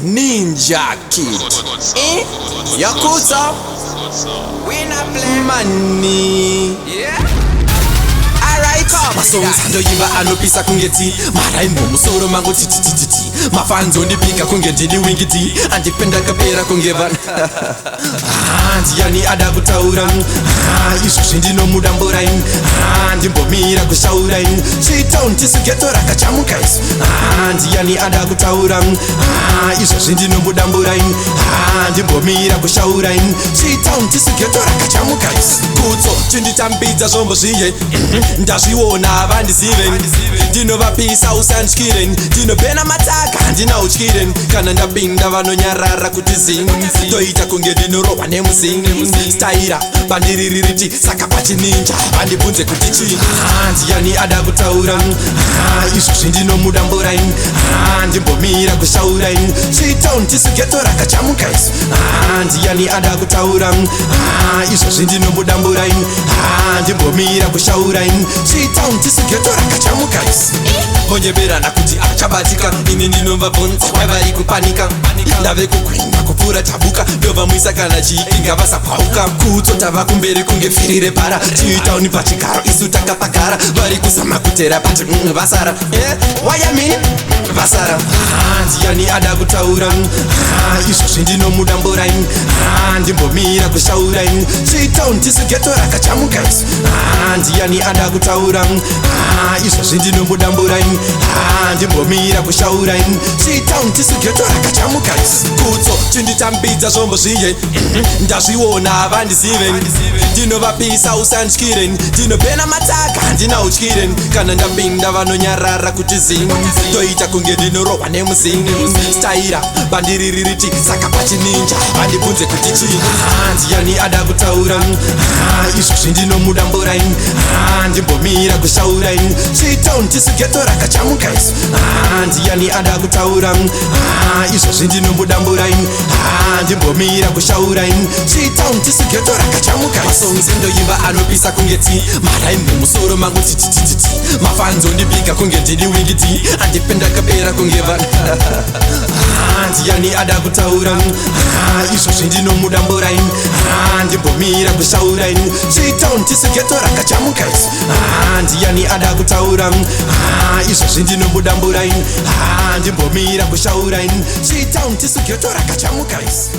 Ninja Kid. Yakuza. We not play Money. Yeah. Alright, come. Masongs ndoyimba anopisa kungeti maraimbo musoro mangu titititi mafanzo ndipika kunge ndini wingiti andipenda kapera kungeva ndiyani ada kutaura izvozvi ndinomudambura ndimbomira kushaura chitown tisugetora kachamuka isu ndiyani ada kutaura izvozvi ndinomudambura ndimbomira kushaura chitown tisugetora kachamuka isu kutso chinditambidza zvombo zviye ndazviona havandizive ndinovapisa usandyire ndinopena mataka handinautyire kana ndapinda vanonyarara kuti zing toita kunge ndinorohwa nemuzingi staira bandiririti saka pachininja vandibvunze kuti chii ndiyani ada kutaura izvozvi ndinomudambura ndimbomira kushaura chitown tisugetora kachamuka isu ndiyani ada kutaura izvozvi ndinomudambura ndimbomira kushaura chitown tisugetora kachamuka isu vonyeverana kuti achabatika ini ndinovabvunza kwavari kupanika ndave kugwinya kupfuura tabuka ndovamwisa kana chiikinga vasapauka kutso tava kumberi kunge pfirire para chitauni pachigaro isu takapagara vari kuzama kutera pati vasara wayamini vasara ndiyani ada kutaura izvozvi ndinomudambura ndimbomira kushaura chitown tisugetora kachamuka isu ndiyani ada kutaura izvozvi ndinomudambura ndimbomira kushaura chitown tisugetora kachamuka isu kutso chinditambidza zvombo zviye ndazviona havandizive ndinovapisa usandyire ndinopena mataka handinautyire kana ndapinda vanonyarara kuti zing toita kunge ndinorohwa nemuzingi staira bandiririti saka pachininja vandibvunze kuti chii ndiyani ada kutaura izvozvi ndinomudambura ndimbomira kushaura chitown tisugetora kachamuka isu ndiyani ada kutaura izvozvi ndinomudambura ndimbomira kushaura chitown tisugetora kachamuka masongs ndoyimba anopisa kungeti maraimbo musoro mangu titititi mafanzo ndipika kunge ndini wingiti andipenda kapera kungeva ndiyani ada kutaura izvozvi ndinomudambura ndimbomira kushaura chitown tisugetora kachamuka isu ndiyani ada kutaura izvozvi ndinomudambura ndimbomira kushaura chitown tisugetora kachamuka isu